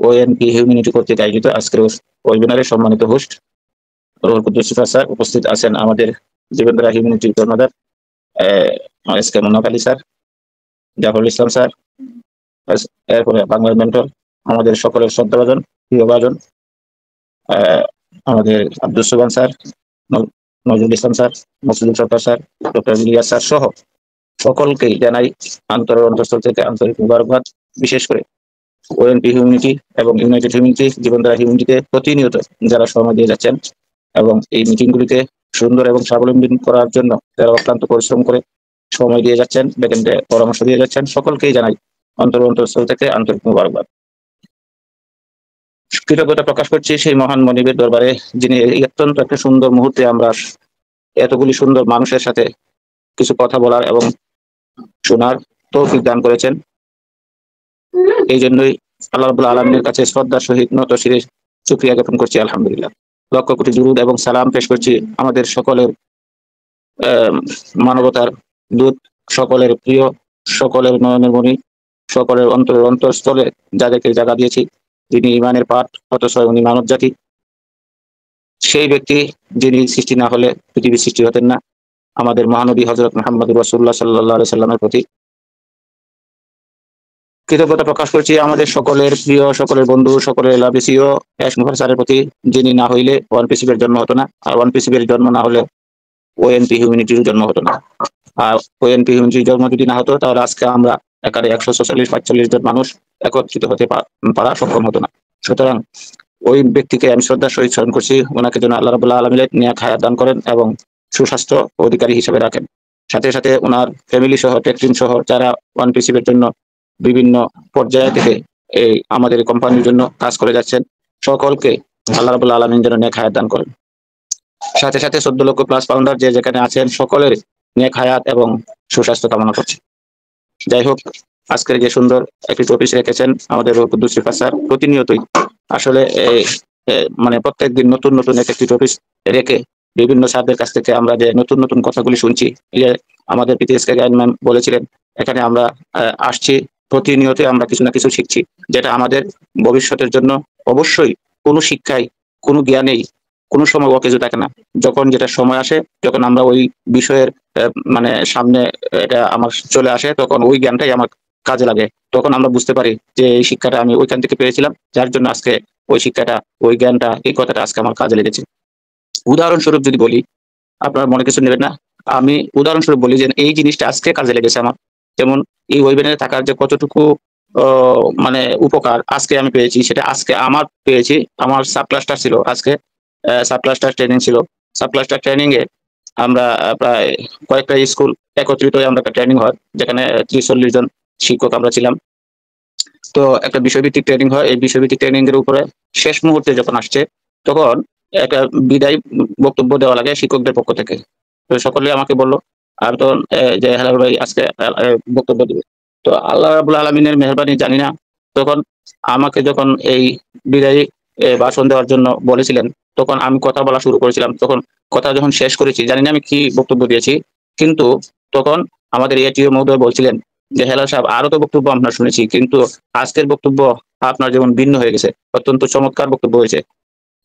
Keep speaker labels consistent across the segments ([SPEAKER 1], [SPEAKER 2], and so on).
[SPEAKER 1] ওএনপি humanity কর্তৃক আয়োজিত আজকের ওয়েবিনারে সম্মানিত হোস্ট রুহুল কুদ্দুস সিফাত স্যার, উপস্থিত আছেন আমাদের জীবনধারা হিউম্যানিটির কর্ণধার S K Munnaf Ali sir, Zafrul Islam sir, এরপরে বাংলার মেন্টর আমাদের সকলের শ্রদ্ধাভাজন প্রিয়ভাজন আমাদের আব্দুল সুবহান স্যার, নজরুল ইসলাম স্যার, মসজিদুল সরকার স্যার, ডক্টর ইলিয়াস স্যার সহ সকলকেই জানাই অন্তঃস্থল থেকে আন্তরিক মুবারকবাদ। বিশেষ করে ওএনপি হিউম্যানিটি এবং ইউনাইটেড হিউম্যানিটি জীবনধারা হিউম্যানিটিতে প্রতিনিয়ত যারা সময় দিয়ে যাচ্ছেন এবং এই মিটিংগুলিতে সুন্দর এবং স্বাবলম্বী করার জন্য যারা অক্লান্ত পরিশ্রম করে সময় দিয়ে যাচ্ছেন, ব্যাকেন্ডে পরামর্শ দিয়ে যাচ্ছেন, সকলকেই জানাই অন্তঃস্থল থেকে আন্তরিক মুবারকবাদ। কৃতজ্ঞতা প্রকাশ করছি সেই মহান মনিবের দরবারে, যিনি অত্যন্ত একটা সুন্দর মুহূর্তে আমরা এতগুলি সুন্দর মানুষের সাথে কিছু কথা বলার এবং শোনার তৌফিক দান করেছেন। এই জন্যই আল্লাহ রাব্বুল আলামিনের কাছে শ্রদ্ধার সহিত নত শিরে শুকরিয়া জ্ঞাপন করছি, আলহামদুলিল্লাহ। লক্ষ কোটি দুরূদ এবং সালাম পেশ করছি আমাদের সকলের মানবতার দূত, সকলের প্রিয়, সকলের নয়নের মণি, সকলের অন্তরস্থলে যাদেরকে জায়গা দিয়েছি, যিনি ইমানের পাঠ অথচ উনি মানব জাতি, সেই ব্যক্তি যিনি সৃষ্টি না হলে পৃথিবীর সৃষ্টি হতেন না, আমাদের মহানবী হযরত মুহাম্মদ রাসূলুল্লাহ সাল্লাল্লাহু আলাইহি সাল্লামের প্রতি কৃতজ্ঞতা প্রকাশ করছি আমাদের সকলের প্রিয়, সকলের বন্ধু, সকলের লাভিসিও এস মুফার স্যারের প্রতি, যিনি না হইলে ওয়ান পিসিবের জন্ম হতো না, আর ওয়ান পিসিবের জন্ম না হলে ওএনপি হিউম্যানিটির জন্ম হতো না, আর ওএনপি হিউম্যানিটির জন্ম যদি না হতো তাহলে আজকে আমরা একারে 146-45 জন মানুষ একত্রিত হতে পারা সক্ষম হতো না। সুতরাং ওই ব্যক্তিকে আমি শ্রদ্ধার সহিত স্মরণ করছি, ওনাকে যেন আল্লাহ রাব্বুল আলামিন নেক হায়াত দান করেন এবং সুস্বাস্থ্য অধিকারী হিসেবে রাখেন। সাথে সাথে ওনার ফ্যামিলি সহ, টেক টিম সহ যারা ওয়ান পিসিবের জন্য বিভিন্ন পর্যায়ে থেকে এই আমাদের কোম্পানির জন্য কাজ করে যাচ্ছেন, সকলকে আল্লাহ রাব্বুল আলামিন যেন নেক হায়াত দান করেন। সাথে সাথে 14 লক্ষ প্লাস ফাউন্ডার যে যেখানে আছেন সকলের নেক হায়াত এবং সুস্বাস্থ্য কামনা করছি। যাই হোক, আজকের যে সুন্দর একটি টপিক রেখেছেন আমাদের রুহুল কুদ্দুস সিফাত স্যার, প্রতিনিয়তই আসলে মানে প্রত্যেক দিন নতুন নতুন একটি টপিক রেখে বিভিন্ন স্যারদের কাছ থেকে আমরা যে নতুন নতুন কথাগুলি শুনছি, যে আমাদের পিটিএসকে গাইড ম্যাম বলেছিলেন, এখানে আমরা আসছি, প্রতিনিয়তই আমরা কিছু না কিছু শিখছি, যেটা আমাদের ভবিষ্যতের জন্য অবশ্যই কোনো শিক্ষায়, কোনো জ্ঞানেই কোনো সময় অকেজো থাকে না। যখন যেটা সময় আসে, যখন আমরা ওই বিষয়ের মানে সামনে এটা আমার চলে আসে, তখন ওই জ্ঞানটাই আমার কাজে লাগে। তখন আমরা বুঝতে পারি যে এই শিক্ষাটা আমি ওইখান থেকে পেয়েছিলাম, যার জন্য আজকে ওই শিক্ষাটা, ওই জ্ঞানটা, এই কথাটা আজকে আমার কাজে লেগেছে। উদাহরণস্বরূপ যদি বলি, আপনার মনে কিছু নেবেন না, আমি উদাহরণস্বরূপ বলি যে এই জিনিসটা আজকে কাজে লেগেছে আমার। যেমন এই ওয়েবিনারে থাকার যে কতটুকু মানে উপকার আজকে আমি পেয়েছি, সেটা আজকে আমার পেয়েছি। আমার সাব ক্লাস্টার ছিল আজকে, সাব ক্লাস্টার ট্রেনিং ছিল। সাব ক্লাস্টার ট্রেনিং এ আমরা প্রায় কয়েকটা স্কুল একত্রিত হয়ে আমরা একটা ট্রেনিং হয়, যেখানে 30-40 জন শিক্ষক আমরা ছিলাম। তো একটা বিষয়ভিত্তিক ট্রেনিং হয়। এই বিষয়ভিত্তিক ট্রেনিং এর উপরে শেষ মুহূর্তে যখন আসছে, তখন একটা বিদায় বক্তব্য দেওয়া লাগে শিক্ষকদের পক্ষ থেকে। তো সকলে আমাকে বললো, আর তো যে হেলাল ভাই আজকে বক্তব্য দিবে। তো আল্লাহ রাব্বুল আলামিনের মেহেরবানি জানি না, তখন আমাকে যখন এই বিদায়ী ভাষণ দেওয়ার জন্য বলেছিলেন, তখন আমি কথা বলা শুরু করেছিলাম। তখন কথা যখন শেষ করেছি, জানি না আমি কি বক্তব্য দিয়েছি, কিন্তু তখন আমাদের এটিও মহোদয় বলছিলেন যে হেলাল সাহেব, আরো তো বক্তব্য আমরা শুনেছি, কিন্তু আজকের বক্তব্য আপনার যেমন ভিন্ন হয়ে গেছে, অত্যন্ত চমৎকার বক্তব্য হয়েছে।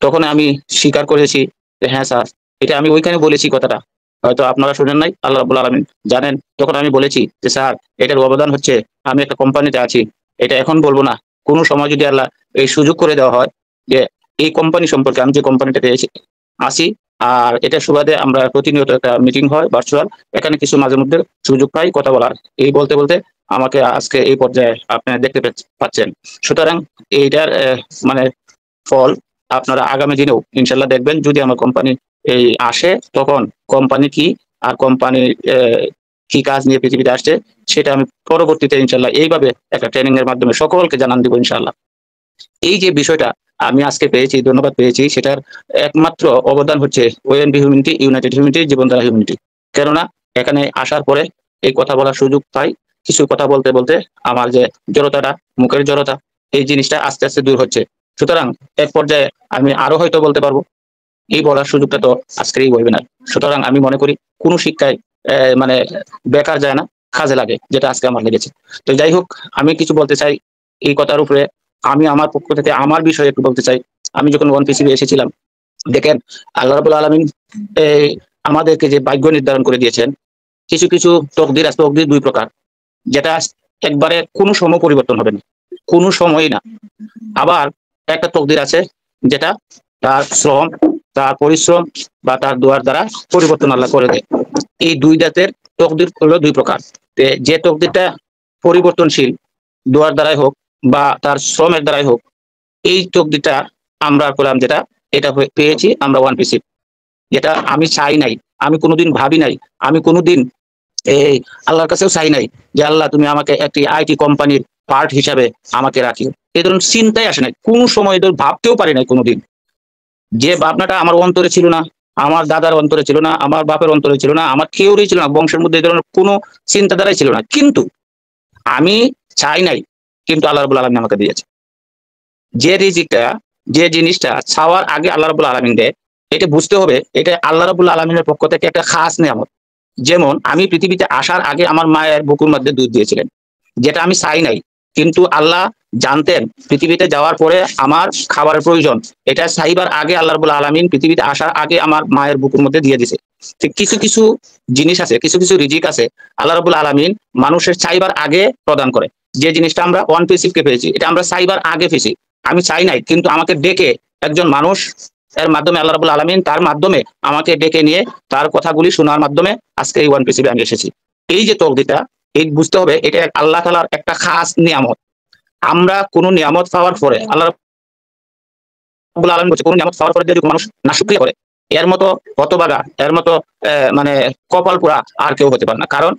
[SPEAKER 1] তখন আমি স্বীকার করেছি যে হ্যাঁ স্যার, এটা আমি ওইখানে বলেছি, কথাটা হয়তো আপনারা শুনেন নাই, আল্লাহ রাব্বুল আলামিন জানেন। তখন আমি বলেছি যে স্যার, এটার অবদান হচ্ছে আমি একটা কোম্পানিতে আছি, এটা এখন বলবো না, কোনো সময় যদি আল্লাহ এই সুযোগ করে দেওয়া হয় যে এই কোম্পানি সম্পর্কে, আমি যে কোম্পানিটাতে আসি, আর এটা সুবাদে আমরা প্রতিনিয়ত একটা মিটিং হয় ভার্চুয়াল, এখানে কিছু মাঝে মধ্যে সুযোগ পাই কথা বলার। এই বলতে বলতে আমাকে আজকে এই পর্যায়ে আপনারা দেখতে পাচ্ছেন। সুতরাং এইটার মানে ফল আপনারা আগামী দিনেও ইনশাল্লাহ দেখবেন। যদি আমার কোম্পানি এই আসে, তখন কোম্পানি কি আর কোম্পানি কি কাজ নিয়ে পৃথিবীতে আসছে, সেটা আমি পরবর্তীতে ইনশাল্লাহ এইভাবে একটা ট্রেনিং এর মাধ্যমে সকলকে জানান দিব ইনশাল্লাহ। এই যে বিষয়টা আমি আজকে পেয়েছি, ধন্যবাদ পেয়েছি, সেটার একমাত্র অবদান হচ্ছে ওএনপি হিউম্যানিটি, ইউনাইটেড হিউম্যানিটি, জীবনধারা হিউম্যানিটি। কেননা এখানে আসার পরে এই কথা বলার সুযোগ পাই, কিছু কথা বলতে বলতে আমার যে জড়তাটা, মুখের জড়তা, এই জিনিসটা আস্তে আস্তে দূর হচ্ছে। সুতরাং এক পর্যায়ে আমি আরো হয়তো বলতে পারবো, এই বলার সুযোগটা তো আজকের এই ওয়েবিনার। সুতরাং আমি মনে করি কোনো শিক্ষায় মানে বেকার যায় না, কাজে লাগে, যেটা আজকে আমার লেগেছে। তো যাই হোক, আমি কিছু বলতে চাই এই কথার উপরে। আমি আমার পক্ষ থেকে আমার বিষয়ে একটু বলতে চাই। আমি যখন ওয়ান পিসিবি এসেছিলাম, দেখেন আল্লাহ রাব্বুল আলামিন এই আমাদেরকে যে ভাগ্য নির্ধারণ করে দিয়েছেন, কিছু কিছু তকদির আছে, তকদির দুই প্রকার, যেটা একবারে কোনো সময় পরিবর্তন হবে না, কোনো সময়ই না। আবার একটা তকদির আছে যেটা তার শ্রম, তার পরিশ্রম বা তার দোয়ার দ্বারা পরিবর্তন আল্লাহ করে দেয়। এই দুই জাতের তকদির হলো দুই প্রকার। যে তকদিরটা পরিবর্তনশীল, দোয়ার দ্বারাই হোক বা তার শ্রমের দ্বারাই হোক, এই তকদিরটা আমরা করলাম যেটা, এটা পেয়েছি আমরা ওয়ান পিসি। যেটা আমি চাই নাই, আমি কোনোদিন ভাবি নাই, আমি কোনোদিন এই আল্লাহর কাছেও চাই নাই যে আল্লাহ তুমি আমাকে একটি আইটি কোম্পানির পার্ট হিসাবে আমাকে রাখিও। এই ধরনের চিন্তাই আসে নাই, কোনো সময় তো ভাবতেও পারি নাই কোনোদিন। যে ভাবনাটা আমার অন্তরে ছিল না, আমার দাদার অন্তরে ছিল না, আমার বাপের অন্তরে ছিল না, আমার কেউরই ছিল না, বংশের মধ্যে এই ধরনের কোনো চিন্তাধারাই ছিল না। কিন্তু আমি চাই নাই, কিন্তু আল্লাহ রাব্বুল আলামিন আমাকে দিয়েছে। যে রিজিকটা, যে জিনিসটা চাওয়ার আগে আল্লাহ রাব্বুল আলামিন দেয়, এটা বুঝতে হবে এটা আল্লাহ রাব্বুল আলামিনের পক্ষ থেকে একটা খাস নিয়ামত। যেমন আমি পৃথিবীতে আসার আগে আমার মায়ের বুকুর মধ্যে দুধ দিয়েছিলেন, যেটা আমি চাই নাই, কিন্তু আল্লাহ জানতেন পৃথিবীতে যাওয়ার পরে আমার খাবারের প্রয়োজন, এটা চাইবার আগে আল্লাহ রাব্বুল আলামিন পৃথিবীতে আসার আগে আমার মায়ের বুকুর মধ্যে দিয়ে দিয়েছে। ঠিক কিছু কিছু জিনিস আছে, কিছু কিছু রিজিক আছে আল্লাহ রাব্বুল আলামিন মানুষের চাইবার আগে প্রদান করে। যে জিনিসটা আমরা ওয়ান পিসিকে পেয়েছি, এটা আমরা চাইবার আগে পেয়েছি, আমি চাই নাই, কিন্তু আমাকে ডেকে একজন মানুষ এর মাধ্যমে আল্লাহ রাব্বুল আলামিন তার মাধ্যমে আমাকে ডেকে নিয়ে তার কথাগুলি শোনার মাধ্যমে আজকে এই ওয়ান পিসিবি আমি এসেছি। এই যে তকদিরটা, এই বুঝতে হবে এটা আল্লাহ তাআলার একটা খাস নিয়ামত। আমরা কোনো নিয়ামত পাওয়ার পরে আল্লাহ রাব্বুল আলামিন বলছে, কোনো নিয়ামত পাওয়ার পরে যদি মানুষ নাশুকরিয়া করে, এর মতো হতভাগা, এর মতো মানে কপাল পোড়া আর কেউ হতে পারে না। কারণ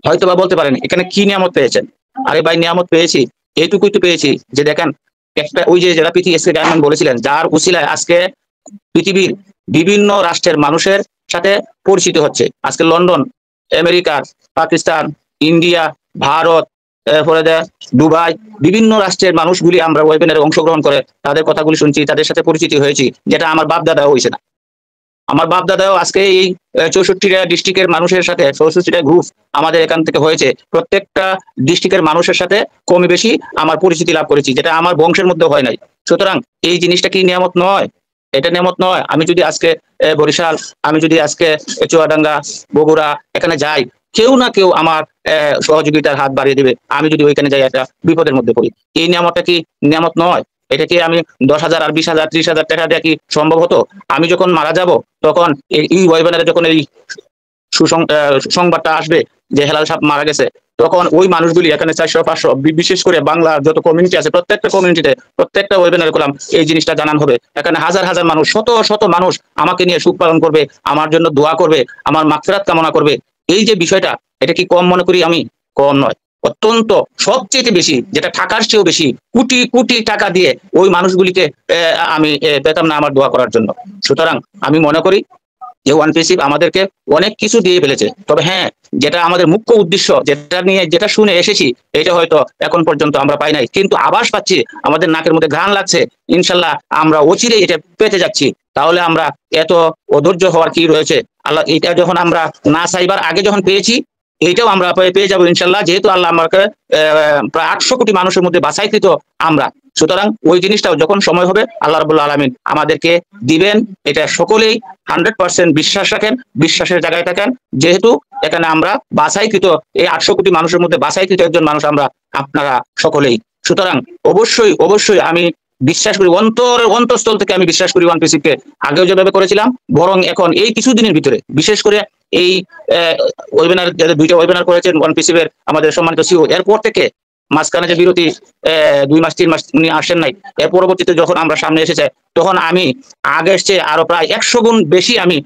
[SPEAKER 1] হয়তো বা বলতে পারেন এখানে কি নিয়ামত পেয়েছেন, আরে ভাই নিয়ামত পেয়েছি, এইটুকুই তো পেয়েছি যে দেখেন একটা ওই যে যারা পিটিএসসি ডায়মন্ড বলেছিলেন, যার উসিলায় আজকে পৃথিবীর বিভিন্ন রাষ্ট্রের মানুষের সাথে পরিচিত হচ্ছে। আজকে London, America, Pakistan, India, Bharat, এরপরে দুবাই, বিভিন্ন রাষ্ট্রের মানুষগুলি আমরা ওয়েবিনারে অংশগ্রহণ করে তাদের কথাগুলি শুনছি, তাদের সাথে পরিচিতি হয়েছি, যেটা আমার বাপ দাদা হয়েছে না। আমার বাপ দাদাও আজকে এই 64টা ডিস্ট্রিক্টের মানুষের সাথে, 64টা গ্রুপ আমাদের এখান থেকে হয়েছে, প্রত্যেকটা ডিস্ট্রিক্টের মানুষের সাথে কমই বেশি আমার পরিচিতি লাভ করেছি, যেটা আমার বংশের মধ্যে হয় নাই। সুতরাং এই জিনিসটা কি নিয়ামত নয়? এটা নিয়ামত নয়? আমি যদি আজকে বরিশাল, আমি যদি আজকে চুয়াডাঙ্গা, বগুড়া এখানে যাই, কেউ না কেউ আমার সহযোগিতার হাত বাড়িয়ে দিবে। আমি যদি ওইখানে যাই একটা বিপদের মধ্যে পড়ি, এই নিয়ামতটা কি নিয়ামত নয়? এটা কি আমি 10,000 আর 20,000 30,000 টাকা দিয়ে কি সম্ভব হতো? আমি যখন মারা যাব তখন এই ওয়েবিনারে যখন এই সংবাদটা আসবে যে হেলাল সাহেব মারা গেছে, তখন ওই মানুষগুলি এখানে 400 500 বিশেষ করে বাংলার যত কমিউনিটি আছে, প্রত্যেকটা কমিউনিটিতে প্রত্যেকটা ওয়েবিনারে করলাম এই জিনিসটা জানান হবে। এখানে হাজার হাজার মানুষ, শত শত মানুষ আমাকে নিয়ে সুখ পালন করবে, আমার জন্য দোয়া করবে, আমার মাগফিরাত কামনা করবে। এই যে বিষয়টা, এটা কি কম মনে করি আমি? কম নয়, অত্যন্ত সবচেয়ে বেশি, যেটা টাকার চেয়েও বেশি। কোটি কোটি টাকা দিয়ে ওই মানুষগুলিকে আমি পেতাম না আমার দোয়া করার জন্য। সুতরাং আমি মনে করি যে ওয়ান পিসি আমাদেরকে অনেক কিছু দিয়ে ফেলেছে। তবে হ্যাঁ, যেটা আমাদের মুখ্য উদ্দেশ্য, যেটা নিয়ে যেটা শুনে এসেছি, এটা হয়তো এখন পর্যন্ত আমরা পাই নাই, কিন্তু আভাস পাচ্ছি, আমাদের নাকের মধ্যে ঘ্রাণ লাগছে, ইনশাল্লাহ আমরা অচিরেই এটা পেতে যাচ্ছি। তাহলে আমরা এত অধৈর্য হওয়ার কি রয়েছে? আল্লাহ এটা যখন আমরা না চাইবার আগে যখন পেয়েছি, এইটাও আমরা পেয়ে যাবো ইনশাল্লাহ, যেহেতু আল্লাহ আমাকে প্রায় 800 কোটি মানুষের মধ্যে বাছাইকৃত আমরা। সুতরাং ওই জিনিসটাও যখন সময় হবে আল্লাহ রাব্বুল আলামিন আমাদেরকে দিবেন, এটা সকলেই 100% বিশ্বাস রাখেন, বিশ্বাসের জায়গায় থাকেন। যেহেতু এখানে আমরা বাছাইকৃত, এই 800 কোটি মানুষের মধ্যে বাছাইকৃত একজন মানুষ আমরা, আপনারা সকলেই। সুতরাং অবশ্যই অবশ্যই আমি বিশ্বাস করি, অন্তঃস্থল থেকে আমি বিশ্বাস করি ওয়ান পিসিকে। আগেও যেভাবে করেছিলাম, বরং এখন এই কিছুদিনের ভিতরে, বিশেষ করে এই ওয়েবিনার, যাদের 2টা ওয়েবিনার করেছেন ওয়ান পিসির আমাদের সম্মানিত সিও, এরপর থেকে মাঝখানে যে বিরতি 2 মাস 3 মাস উনি আসেন নাই, এর পরবর্তীতে যখন আমরা সামনে এসেছে, তখন আমি আগের চেয়ে আরো প্রায় 100 গুণ বেশি আমি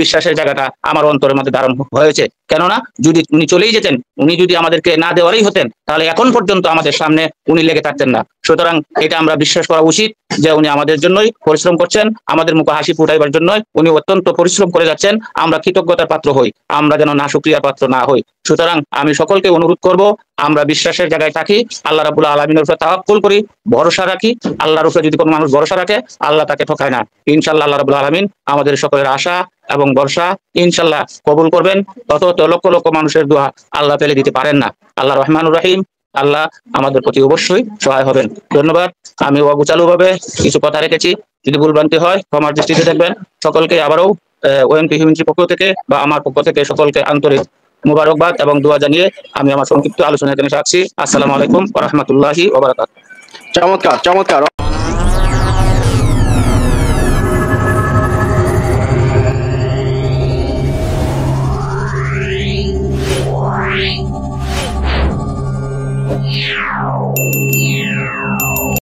[SPEAKER 1] বিশ্বাসের জায়গাটা আমার অন্তরের মধ্যে ধারণ হয়েছে। কেননা যদি উনি চলেই যেতেন, উনি যদি আমাদেরকে না দেওয়ারই হতেন, তাহলে এখন পর্যন্ত আমাদের সামনে উনি লেগে থাকতেন না। সুতরাং এটা আমরা বিশ্বাস করা উচিত যে উনি আমাদের জন্যই পরিশ্রম করছেন, আমাদের মুখে হাসি ফুটাইবার জন্যই উনি অত্যন্ত পরিশ্রম করে যাচ্ছেন। আমরা কৃতজ্ঞতার পাত্র হই, আমরা যেন না শুকরিয়ার পাত্র না হই। সুতরাং আমি সকলকে অনুরোধ করব, আমরা বিশ্বাসের জায়গায় থাকি, আল্লাহ রাব্বুল আলামিনের উপরে তাওয়াক্কুল করি, ভরসা রাখি। আল্লাহর উপরে যদি কোনো মানুষ ভরসা রাখে, আল্লাহ তাকে ঠকায় না। ইনশাআল্লাহ আল্লাহ রাব্বুল আলামিন আমাদের সকলের আশা এবং ভরসা ইনশাআল্লাহ কবুল করবেন। তত লক্ষ লক্ষ মানুষের দোয়া আল্লাহ ফেলে দিতে পারেন না। আল্লাহ রহমানুর রহিম, আল্লাহ আমাদের প্রতি অবশ্যই সহায় হবেন। ধন্যবাদ। আমি অগোছালোভাবে কিছু কথা রেখেছি, যদি ভুলভ্রান্তি হয় ক্ষমার দৃষ্টিতে দেখবেন। সকলকে আবারও ওএনপি হিউম্যানিটির পক্ষ থেকে বা আমার পক্ষ থেকে সকলকে আন্তরিক মুবারকবাদ এবং দোয়া জানিয়ে আমি আমার সংক্ষিপ্ত আলোচনা এখানে রাখছি। আসসালামু আলাইকুম ওয়া রাহমাতুল্লাহি ওয়া বারাকাতুহু।
[SPEAKER 2] চমৎকার চমৎকার।